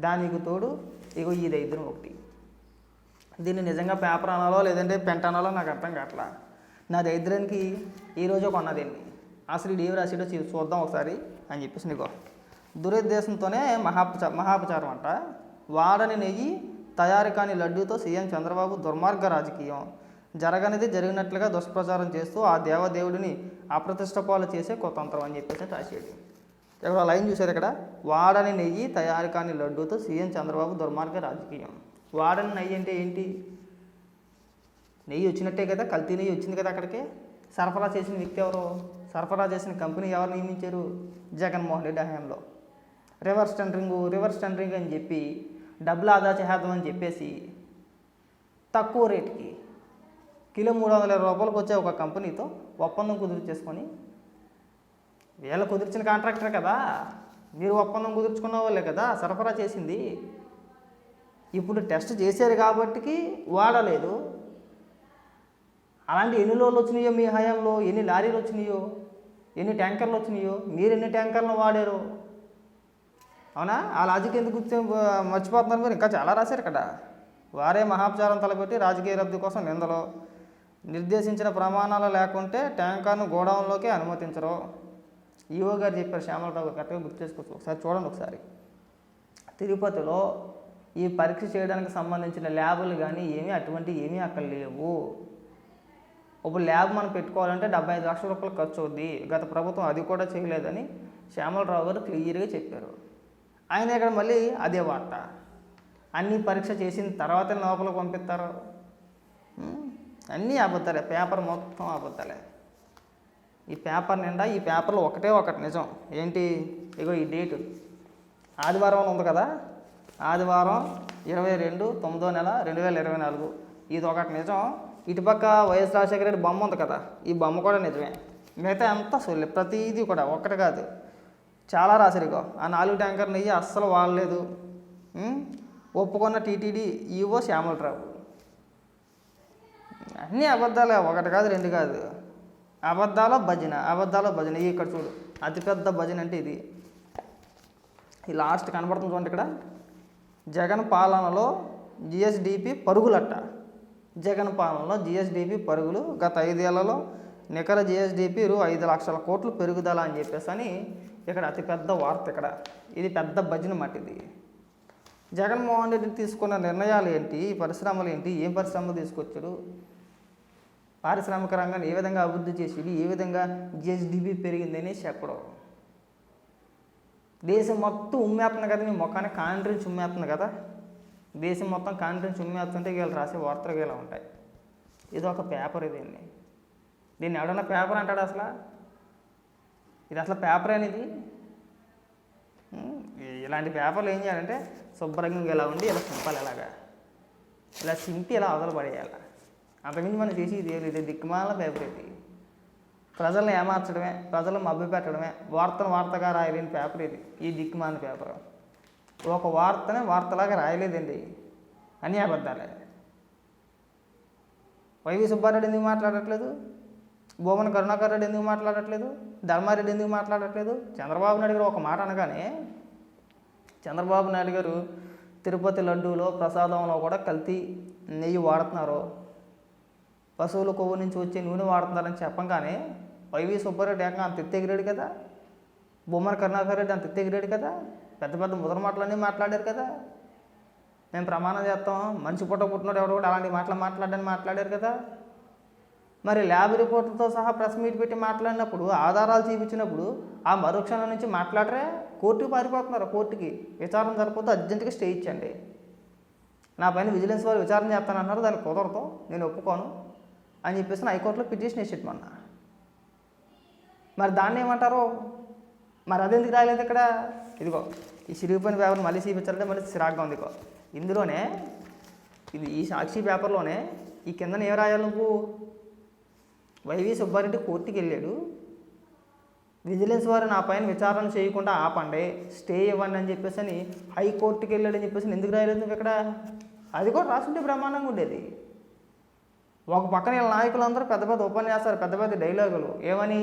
దానికి తోడు ఇగో ఈ దరిద్రం ఒకటి. దీన్ని నిజంగా పేపర్ అనాలో లేదంటే పెంట అనాలో నాకు అర్థం కావట్లా. నా దరిద్రానికి ఈరోజు కొన్నదండి. అసలు ఇది ఏమి రాసాడో చూద్దాం ఒకసారి అని చెప్పేసి నీకో. దురుద్దేశంతోనే మహాపచారం అంట. వాడని నెయ్యి తయారు కాని లడ్డూతో సీఎం చంద్రబాబు దుర్మార్గ రాజకీయం. జరగనిది జరిగినట్లుగా దుష్ప్రచారం చేస్తూ ఆ దేవదేవుడిని అప్రతిష్ట పాలు చేసే కుతంత్రం అని చెప్పేసి రాసేది. ఇక్కడ లైన్ చూసారు ఇక్కడ, వాడని నెయ్యి తయారు కాని లడ్డూతో సీఎం చంద్రబాబు దుర్మార్గ రాజకీయం. వాడని నెయ్యి అంటే ఏంటి? నెయ్యి వచ్చినట్టే కదా, కల్తీ నెయ్యి వచ్చింది కదా అక్కడికే. సరఫరా చేసిన వ్యక్తి ఎవరు? సరఫరా చేసిన కంపెనీ ఎవరు నియమించారు? జగన్మోహన్ రెడ్డి హయాంలో. రివర్స్ టెండరింగ్ అని చెప్పి డబ్బులు ఆదా చేద్దామని చెప్పేసి తక్కువ రేటుకి కిలో 320 రూపాయలకు వచ్చే ఒక కంపెనీతో ఒప్పందం కుదిర్చేసుకొని, వీళ్ళ కుదిర్చిన కాంట్రాక్టర్ కదా, మీరు ఒప్పందం కుదుర్చుకున్న వాళ్ళే కదా సరఫరా చేసింది. ఇప్పుడు టెస్ట్ చేశారు కాబట్టికి వాడలేదు. అలాంటి ఎన్ని లోన్లు వచ్చినాయో మీ హయాంలో, ఎన్ని లారీలు వచ్చినాయో, ఎన్ని ట్యాంకర్లు వచ్చినాయో, మీరు ఎన్ని ట్యాంకర్లు వాడారు? అవునా? ఆ లాజిక్ ఎందుకు మర్చిపోతున్నారు మీరు? ఇంకా చాలా రాశారు ఇక్కడ. వారే మహాపచారం తలపెట్టి రాజకీయ లబ్ధి కోసం నిందలో, నిర్దేశించిన ప్రమాణాలు లేకుంటే ట్యాంకర్ను గోడౌన్లోకి అనుమతించరు. ఈఓ గారు చెప్పారు, శ్యామలరావు గారు, కరెక్ట్గా గుర్తు చేసుకోవచ్చు. ఒకసారి చూడండి ఒకసారి. తిరుపతిలో ఈ పరీక్ష చేయడానికి సంబంధించిన ల్యాబులు కానీ ఏమీ అక్కడ లేవు. ఇప్పుడు ల్యాబ్ మనం పెట్టుకోవాలంటే 75 లక్షల రూపాయలు ఖర్చు అవుద్ది. గత ప్రభుత్వం అది కూడా చేయలేదని శ్యామలరావు గారు క్లియర్గా చెప్పారు. ఆయన ఇక్కడ మళ్ళీ అదే వార్త. అన్నీ పరీక్ష చేసిన తర్వాతే లోపలికి పంపిస్తారు. అన్నీ అబద్ధాలే, పేపర్ మొత్తం అబద్ధాలే. ఈ పేపర్ నిండా ఈ పేపర్లో ఒకటే ఒకటి నిజం. ఏంటి? ఇగో ఈ డేటు ఆదివారం ఉంది కదా, ఆదివారం 22/9/2024. ఇది ఒకటి నిజం. ఇటుపక్క వైఎస్ రాజశేఖర రెడ్డి బొమ్మ ఉంది కదా, ఈ బొమ్మ కూడా నిజమే. మిగతా అంతా సొల్లి, ప్రతిదీ కూడా ఒక్కటి కాదు చాలా రాశారు. ఇగో ఆ 4 ట్యాంకర్ నెయ్యి అస్సలు వాడలేదు. ఒప్పుకున్న టీటీడీ ఈవో శ్యామలరావు. అన్నీ అబద్ధాలే, ఒకటి కాదు రెండు కాదు. అబద్ధాల భజన. ఇక్కడ చూడు, అతిపెద్ద భజన అంటే ఇది. ఈ లాస్ట్ కనబడుతుంది చూడండి ఇక్కడ. జగన్ పాలనలో జిఎస్డిపి పరుగులట్ట. జగన్ పాలనలో జిఎస్డిపి పరుగులు. గత 5 ఏళ్లలో నికర జిఎస్డిపి రూ. 5 లక్షల కోట్లు పెరుగుదల అని చెప్పేసి అని ఇక్కడ అతిపెద్ద వార్త. ఇక్కడ ఇది పెద్ద భజన మాట. ఇది జగన్మోహన్ రెడ్డి తీసుకున్న నిర్ణయాలు ఏంటి, పరిశ్రమలు ఏంటి, ఏం పరిశ్రమలు తీసుకొచ్చాడు, పారిశ్రామిక రంగాన్ని ఏ విధంగా అభివృద్ధి చేసేది, ఏ విధంగా జిఎస్డిపి పెరిగిందని చెప్పడం. దేశం మొత్తం ఉమ్మేస్తుంది కదా, నీ మొఖాన్ని కాంట్రించి ఉమ్మేస్తుంది కదా. దేశం మొత్తం కాంట్రించి ఉమ్మేస్తుంటే వీళ్ళు రాసే వార్తలు ఇలా ఉంటాయి. ఇది ఒక పేపర్. దీన్ని ఎవడన్నా పేపర్ అంటాడు అసలు? ఇది అసలు పేపర్ అనేది? ఇలాంటి పేపర్లు ఏం చేయాలంటే శుభ్రంగా ఇలా ఉండి ఇలా చింపాలి, ఇలా చింపి ఇలా అవతల పడేయాలి. అంతకుమించి మనం చేసి ఇది దిక్కుమాల పేపర్. ఇది ప్రజలను ఏమార్చడమే, ప్రజలను మభ్యపెట్టడమే, వార్తగా రాయలేని పేపర్ ఇది. ఈ దిక్కుమాల పేపర్ ఒక వార్తనే వార్తలాగా రాయలేదండి, అన్నీ అబద్ధాలే. వైవి సుబ్బారెడ్డి ఎందుకు మాట్లాడట్లేదు? భూమన కరుణాకర్ రెడ్డి ఎందుకు మాట్లాడట్లేదు? ధర్మారెడ్డి ఎందుకు మాట్లాడట్లేదు? చంద్రబాబు నాయుడు గారు ఒక మాట అనగానే, చంద్రబాబు నాయుడు గారు తిరుపతి లడ్డూలో ప్రసాదంలో కూడా కల్తీ నెయ్యి వాడుతున్నారు, పశువుల కొవ్వు నుంచి వచ్చే నూనె వాడుతున్నారని చెప్పంగానే వైవి సుబ్బారెడ్డి ఏకంగా అంత ఎత్తెగిరాడు కదా, భూమన కరుణాకర్ రెడ్డి అంత ఎత్తెగిరాడు కదా, పెద్ద పెద్ద ముద్ర మాటలన్నీ మాట్లాడారు కదా. మేము ప్రమాణం చేస్తాం, మనిషి పుట్టినోడు ఎవరు కూడా అలాంటి మాట్లాడారు కదా. మరి ల్యాబ్ రిపోర్టులతో సహా ప్రెస్ మీట్ పెట్టి మాట్లాడినప్పుడు, ఆధారాలు చూపించినప్పుడు ఆ మరుక్షణం నుంచి మాట్లాడరే, కోర్టుకి పారిపోతున్నారు. కోర్టుకి విచారణ జరగకపోతే అర్జెంటుగా స్టే ఇచ్చండి. నా పైన విజిలెన్స్ వారు విచారణ చేస్తానన్నారు, దానికి కుదరదు, నేను ఒప్పుకోను అని చెప్పేసి హైకోర్టులో పిటిషన్ వేసేటమన్నా. మరి దాన్ని ఏమంటారు? మరి అదెందుకు రాయలేదు ఇక్కడ? ఇదిగో ఈ సిరిగిపోయిన పేపర్ మళ్ళీ చూపించాలంటే మళ్ళీ సిరాగ్గా ఉంది. ఇదిగో ఇందులోనే ఈ సాక్షి పేపర్లోనే ఈ కిందన ఏం రాయాలి నువ్వు? వైవి సుబ్బారెడ్డి కోర్టుకి వెళ్ళాడు, విజిలెన్స్ వారు నా పైన విచారణ చేయకుండా ఆపండి, స్టే ఇవ్వండి అని చెప్పేసి అని హైకోర్టుకి వెళ్ళాడని చెప్పేసి ఎందుకు రాయలేదు నువ్వు ఇక్కడ? అది కూడా రాసుంటే బ్రహ్మాండంగా ఉండేది. ఒక పక్కన వీళ్ళ నాయకులందరూ పెద్ద పెద్ద ఉపన్యాసాలు, పెద్ద పెద్ద డైలాగులు. ఏమని?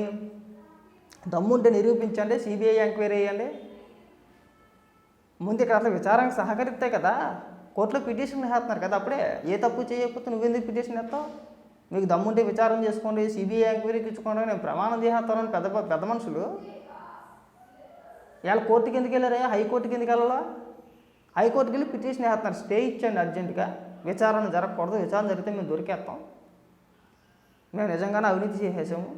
దమ్ముంటే నిరూపించండి, సిబిఐ ఎంక్వైరీ వేయండి, ముందు ఇక్కడ అసలు విచారణకు సహకరిస్తాయి కదా, కోర్టులో పిటిషన్ వేస్తున్నారు కదా, అప్పుడే ఏ తప్పు చేయకపోతే నువ్వెందుకు పిటిషన్ వేస్తావు? మీకు దమ్ముంటే విచారణ చేసుకోండి, సిబిఐ ఎంక్వైరీకి ఇచ్చుకోండి, నేను ప్రమాణం చేస్తానని పెద్ద పెద్ద మనుషులు ఇవాళ కోర్టుకి ఎందుకు వెళ్ళారే? హైకోర్టుకి ఎందుకు వెళ్ళాలా? హైకోర్టుకి వెళ్ళి పిటిషన్ వేస్తున్నారు, స్టే ఇచ్చండి అర్జెంటుగా, విచారణ జరగకూడదు, విచారణ జరిగితే మేము దొరికేస్తాం, మేము నిజంగానే అవినీతి చేసేసాము.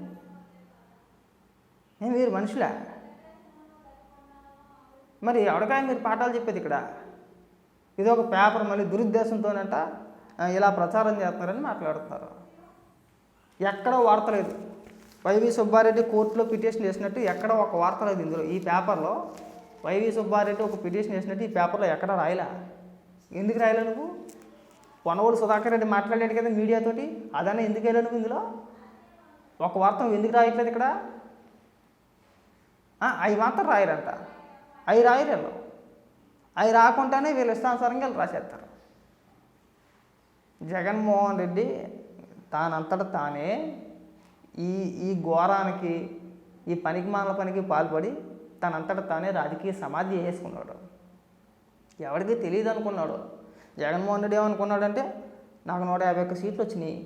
మీరు మనుషులే? మరి ఎవరికాయ మీరు పాఠాలు చెప్పేది ఇక్కడ? ఇది ఒక పేపర్ మళ్ళీ దురుద్దేశంతోనంట ఇలా ప్రచారం చేస్తున్నారని మాట్లాడుతున్నారు. ఎక్కడో వార్త లేదు. వైవి సుబ్బారెడ్డి కోర్టులో పిటిషన్ వేసినట్టు ఎక్కడ ఒక వార్త లేదు ఇందులో. ఈ పేపర్లో వైవి సుబ్బారెడ్డి ఒక పిటిషన్ వేసినట్టు ఈ పేపర్లో ఎక్కడ రాయలా. ఎందుకు రాయలే నువ్వు? పొన్నవోడు సుధాకర్ రెడ్డి మాట్లాడాడు కదా మీడియాతోటి, అదన్నా ఎందుకు వెళ్ళా నువ్వు ఇందులో? ఒక వార్త నువ్వు ఎందుకు రాయట్లేదు ఇక్కడ? అవి మాత్రం రాయరంట, అవి రాయరు వీళ్ళు. అవి రాకుండానే వీళ్ళు ఇష్టానుసారంగా వీళ్ళు రాసేస్తారు. జగన్మోహన్ రెడ్డి తానంతట తానే ఈ ఘోరానికి, ఈ పనికిమాల పనికి పాల్పడి తనంతట తానే రాజకీయ సమాధి చేసుకున్నాడు. ఎవరికి తెలియదు అనుకున్నాడు. జగన్మోహన్ రెడ్డి ఏమనుకున్నాడంటే, నాకు 151 సీట్లు వచ్చినాయి,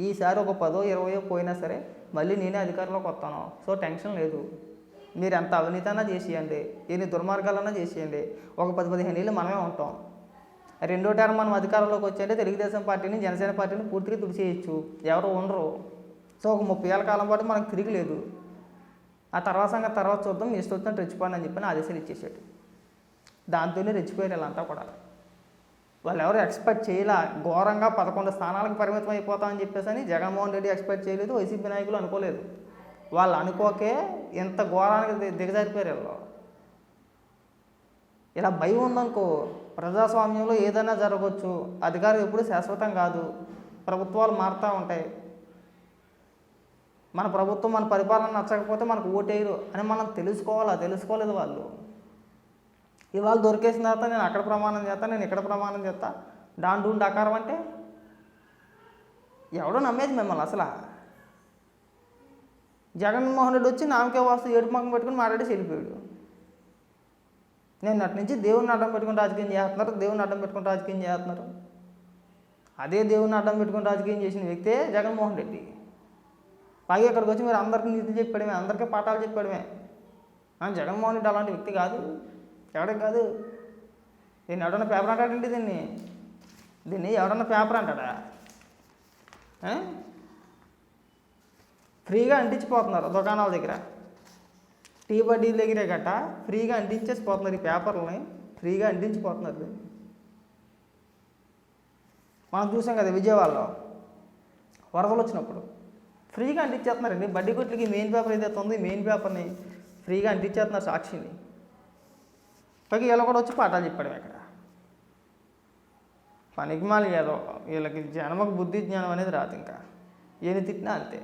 ఈసారి ఒక 10, 20 పోయినా సరే మళ్ళీ నేనే అధికారంలోకి వస్తాను, సో టెన్షన్ లేదు, మీరు ఎంత అవినీతన్నా చేసేయండి, ఎన్ని దుర్మార్గాలన్నా చేసేయండి, ఒక 10-15 ఏళ్ళు మనమే ఉంటాం, రెండో టర్మ్ మనం అధికారంలోకి వచ్చాయంటే తెలుగుదేశం పార్టీని, జనసేన పార్టీని పూర్తిగా తుడిచేయచ్చు, ఎవరు ఉండరు, సో ఒక 30 ఏళ్ళ కాలం పాటు మనకు తిరిగిలేదు, ఆ తర్వాత సంగతి తర్వాత చూద్దాం, మీ ఇష్టం వచ్చినట్టు రెచ్చిపోండి అని చెప్పి ఆదేశాలు ఇచ్చేసాడు. దాంతోనే రెచ్చిపోయారు వీళ్ళంతా కూడా. వాళ్ళు ఎవరు ఎక్స్పెక్ట్ చేయలే, ఘోరంగా 11 స్థానాలకు పరిమితం అయిపోతామని చెప్పేసి అని జగన్మోహన్ రెడ్డి ఎక్స్పెక్ట్ చేయలేదు, వైసీపీ నాయకులు అనుకోలేదు. వాళ్ళు అనుకోకే ఇంత ఘోరానికి దిగజారిపోయారు వీళ్ళు. ఇలా భయం ఉందనుకో, ప్రజాస్వామ్యంలో ఏదైనా జరగవచ్చు, అధికారం ఎప్పుడు శాశ్వతం కాదు, ప్రభుత్వాలు మారుతూ ఉంటాయి, మన ప్రభుత్వం మన పరిపాలన నచ్చకపోతే మనకు ఓటేయరు అని మనం తెలుసుకోవాలా, తెలుసుకోలేదు వాళ్ళు. ఇవాళ దొరికేసిన తర్వాత నేను అక్కడ ప్రమాణం చేస్తా, నేను ఇక్కడ ప్రమాణం చేస్తా, డాండూన్ డకారం అంటే ఎవడో నమ్మేది మిమ్మల్ని అసలు. జగన్మోహన్ రెడ్డి వచ్చి నామకే వాస్తు ఏడు ముఖం పెట్టుకుని మాట్లాడి వెళ్ళిపోయాడు. నేను అటు నుంచి దేవుడిని అడ్డం పెట్టుకుని రాజకీయం చేస్తున్నారు, దేవుడిని అడ్డం పెట్టుకుని రాజకీయం చేస్తున్నారు. అదే దేవుడిని అడ్డం పెట్టుకుని రాజకీయం చేసిన వ్యక్తే జగన్మోహన్ రెడ్డి. పైగా ఇక్కడికి వచ్చి మీరు అందరికీ నీతి చెప్పడమే, అందరికీ పాఠాలు చెప్పడమే. జగన్మోహన్ రెడ్డి అలాంటి వ్యక్తి కాదు, ఎవడికి కాదు. దీన్ని ఎవడన్నా పేపర్ అంటాడండి, దీన్ని ఎవడన్నా పేపర్ అంటాడా? ఫ్రీగా అంటించిపోతున్నారు దుకాణాల దగ్గర, టీ బడ్డీల దగ్గరే గట్ట ఫ్రీగా అంటించేసిపోతున్నారు, ఈ పేపర్లని ఫ్రీగా అంటించిపోతున్నారు. మనం చూసాం కదా విజయవాడలో వరదలు వచ్చినప్పుడు ఫ్రీగా అంటించేస్తున్నారండి. బడ్డీ కొట్లకి మెయిన్ పేపర్ ఏదైతే ఉందో మెయిన్ పేపర్ని ఫ్రీగా అంటించేస్తున్నారు సాక్షిని. పైకి వీళ్ళు కూడా వచ్చి పాఠాలు చెప్పాడు ఇక్కడ. పనికిమాలి ఏదో వీళ్ళకి జన్మకు బుద్ధి జ్ఞానం అనేది రాదు. ఇంకా ఏమి తిట్టినా అంతే.